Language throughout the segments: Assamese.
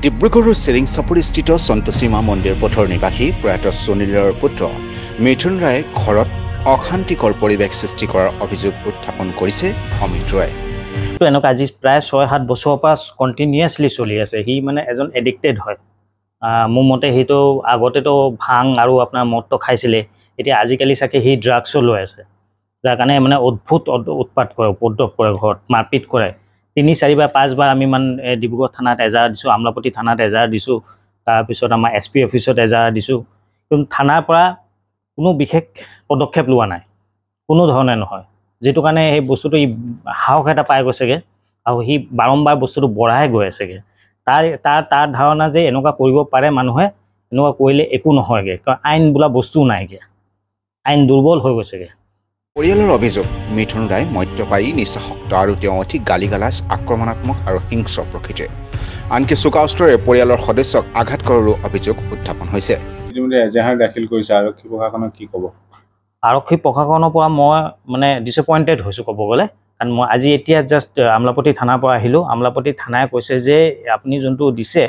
ডিব্ৰুগড়ৰ চেৰিংচাপৰিস্থিত সন্তোষীমা মন্দিৰ পথৰ নিবাসী প্ৰয়াত সুনীলৰ পুত্ৰ মিথুন ৰায়ে ঘৰত অশান্তিকৰ পৰিৱেশ সৃষ্টি কৰাৰ অভিযোগ উত্থাপন কৰিছে অমিত ৰয়। এনেকুৱা আজি প্ৰায় 6-7 বছৰৰ পৰা কণ্টিনিউৱাছলি চলি আছে। সি মানে এজন এডিক্টেড হয়। মোৰ মতে সেইটো আগতেতো ভাং আৰু আপোনাৰ মদটো খাইছিলে, এতিয়া আজিকালি চাগে সি ড্ৰাগছো লৈ আছে, যাৰ কাৰণে মানে অদ্ভুত উৎপাত কৰে, উপদ্ৰৱ কৰে, ঘৰত মাৰপিট কৰে। 3-4 বা 5 বাৰ আমি ডিব্ৰুগড় থানাত এজাহাৰ দিছোঁ, আমলাপট্টি থানাত এজাহাৰ দিছোঁ, তাৰপিছত আমাৰ SP অফিচত এজাহাৰ দিছোঁ, কিন্তু থানাৰ পৰা কোনো বিশেষ পদক্ষেপ লোৱা নাই, কোনো ধৰণে নহয়, যিটো কাৰণে সেই বস্তুটো সাহস এটা পাই গৈছেগৈ আৰু সি বাৰম্বাৰ বস্তুটো বঢ়াই গৈ আছেগৈ। তাৰ ধাৰণা যে এনেকুৱা কৰিব পাৰে মানুহে, এনেকুৱা কৰিলে একো নহয়গৈ, কাৰণ আইন বোলা বস্তুও নাইগৈ, আইন দুৰ্বল হৈ গৈছেগৈ। পৰিয়ালৰ অভিযোগ, মিথুন ৰায় মদ্যপায়ী, নিচাসক্ত আৰু তেওঁ অধিক গালিগালাজ, আক্ৰমণাত্মক আৰু হিংস্ৰ প্ৰকৃতিৰ। আনকি চোকা অস্ত্ৰৰে পৰিয়ালৰ সদস্যক আঘাত কৰাৰো অভিযোগ উত্থাপন হৈছে। ইতিমধ্যে এজাহাৰ দাখিল কৰিছে, আৰক্ষী প্ৰশাসনক কি ক'ব? আৰক্ষী প্ৰশাসনৰ পৰা মই মানে ডিসএপইণ্টেড হৈছোঁ ক'ব গ'লে, কাৰণ মই আজি এতিয়া জাষ্ট আমলাপট্টি থানাৰ পৰা আহিলোঁ। আমলাপট্টি থানাই কৈছে যে আপুনি যোনটো দিছে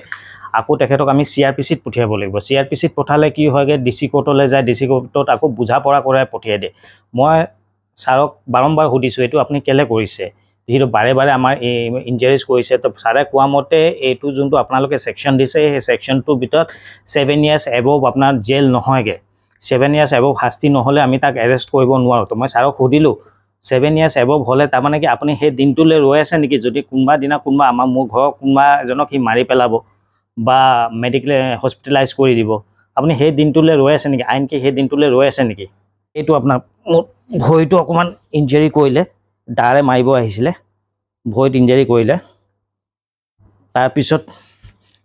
আকৌ তেখেতক আমি CRPCত পঠিয়াব লাগিব। CRPCত পঠালে কি হয়গৈ, DC কোৰ্টলৈ যায়, DC কোৰ্টত আকৌ বুজা পৰা কৰাই পঠিয়াই দিয়ে। মই ছাৰক বাৰম্বাৰ সুধিছোঁ, এইটো আপুনি কেলৈ কৰিছে? যিহেতু বাৰে বাৰে আমাৰ ইনজাৰিজ কৰিছে, তো ছাৰে কোৱা মতে এইটো যোনটো আপোনালোকে ছেকশ্যন দিছে, সেই ছেকশ্যনটোৰ ভিতৰত 7 years above আপোনাৰ জেল নহয়গৈ। 7 years above শাস্তি নহ'লে আমি তাক এৰেষ্ট কৰিব নোৱাৰোঁ। তো মই ছাৰক সুধিলোঁ, 7 years above হ'লে তাৰমানে কি আপুনি সেই দিনটোলৈ ৰৈ আছে নেকি? যদি কোনোবা দিনা মোৰ ঘৰৰ কোনোবা এজনক সি মাৰি পেলাব বা মেডিকেল হস্পিটেলাইজ কৰি দিব, আপুনি সেই দিনটোলৈ ৰৈ আছে নেকি? আইন কি সেই দিনটোলৈ ৰৈ আছে নেকি? এইটো আপোনাৰ মোৰ ভৰিটো অকণমান ইনজাৰি কৰিলে, দাৰে মাৰিব আহিছিলে, ভৰিত ইনজাৰি কৰিলে। তাৰপিছত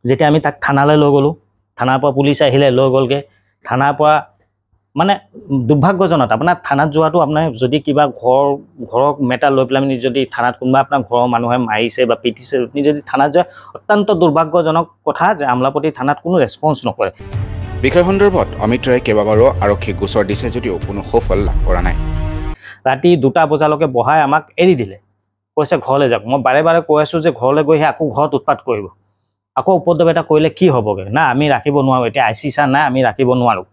যেতিয়া আমি তাক থানালৈ লৈ গ'লোঁ, থানাৰ পৰা পুলিচ আহিলে, লৈ গ'লগৈ। থানাৰ পৰা মানে দুৰ্ভাগ্যজনক, আপোনাৰ থানাত যোৱাটো আপোনাৰ যদি কিবা ঘৰৰ মেটাৰ লৈ পেলাই আপুনি যদি থানাত কোনোবা আপোনাৰ ঘৰৰ মানুহে মাৰিছে বা পিটিছে, আপুনি যদি থানাত যোৱা, অত্যন্ত দুৰ্ভাগ্যজনক কথা যে আমলাপট্টি থানাত কোনো ৰেছপন্স নকৰে। বিষয় সন্দৰ্ভত অমিত ৰায়ে কেইবাবাৰো আৰক্ষীক গোচৰ দিছে যদিও কোনো সুফল লাভ কৰা নাই। ৰাতি 2টা বজালৈকে বহাই আমাক এৰি দিলে, কৈছে ঘৰলৈ যাওক। মই বাৰে বাৰে কৈ আছোঁ যে ঘৰলৈ গৈ সি আকৌ ঘৰত উৎপাত কৰিব, আকৌ উপদ্ৰৱ এটা কৰিলে কি হ'বগৈ? না আমি ৰাখিব নোৱাৰোঁ, এতিয়া IC ছাৰ নাই, আমি ৰাখিব নোৱাৰোঁ।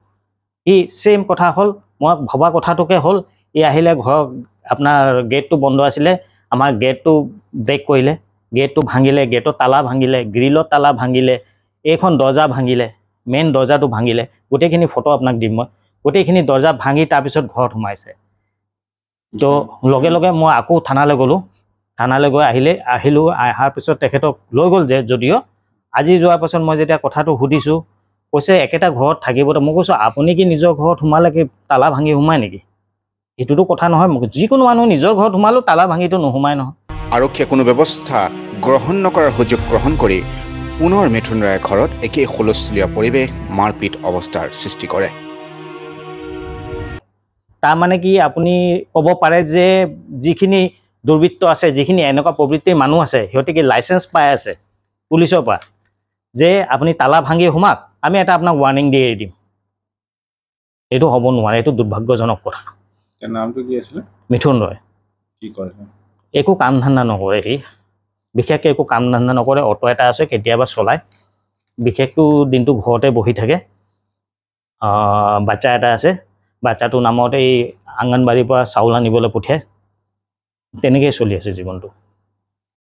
ছেম কথা হ'ল, মই ভবা কথাটোকে হ'ল, আহিলে ঘৰৰ আপোনাৰ গেটটো বন্ধ আছিলে, আমাৰ গেটটো ব্ৰেক কৰিলে, গেটটো ভাঙিলে, গেটৰ তালা ভাঙিলে, গ্ৰিলৰ তালা ভাঙিলে, এইখন দৰ্জা ভাঙিলে, মেইন দৰ্জাটো ভাঙিলে। গোটেইখিনি ফটো আপোনাক দিম মই। গোটেইখিনি দৰ্জা ভাঙি তাৰপিছত ঘৰত সোমাইছে। তো লগে লগে মই আকৌ থানালৈ গ'লোঁ। থানালৈ গৈ আহিলোঁ। অহাৰ পিছত তেখেতক লৈ গ'ল যদিও আজি যোৱাৰ পাছত মই যেতিয়া কথাটো সুধিছোঁ, কৈছে একেটা ঘৰত থাকিব। মই কৈছোঁ আপুনি কি নিজৰ ঘৰত সোমালে কি তালা ভাঙি সোমায় নেকি? সেইটোতো কথা নহয়। যিকোনো মানুহ নিজৰ ঘৰত সোমালেও তালা ভাঙিটো নোসোমায় নহয়। আৰক্ষীয়ে কোনো ব্যৱস্থা গ্ৰহণ নকৰাৰ সুযোগ গ্ৰহণ কৰি পুনৰ মিথুন ৰায়ৰ ঘৰত একেই হুলস্থুলীয়া পৰিৱেশ, মাৰপিট অৱস্থাৰ সৃষ্টি কৰে। তাৰমানে কি আপুনি ক'ব পাৰে যে যিখিনি দুৰ্বৃত্ত আছে, যিখিনি এনেকুৱা প্ৰবৃত্তিৰ মানুহ আছে, সিহঁতে কি লাইচেঞ্চ পাই আছে পুলিচৰ পৰা যে আপুনি তালা ভাঙি সোমাক, আমি এটা আপোনাক ৱাৰ্ণিং দি এৰি দিম? এইটো হ'ব নোৱাৰে, এইটো দুৰ্ভাগ্যজনক কথা। নামটো কি আছিলে? মিথুন ৰয়। কি কৰে? একো কাম ধান্দা নকৰে, সি বিশেষকৈ একো কাম ধান্দা নকৰে। অটো এটা আছে, কেতিয়াবা চলায়, বিশেষটো দিনটো ঘৰতে বহি থাকে। বাচ্চা এটা আছে, বাচ্চাটোৰ নামত এই আংগনবাড়ীৰ পৰা চাউল আনিবলৈ পঠিয়ায়। তেনেকৈয়ে চলি আছে জীৱনটো।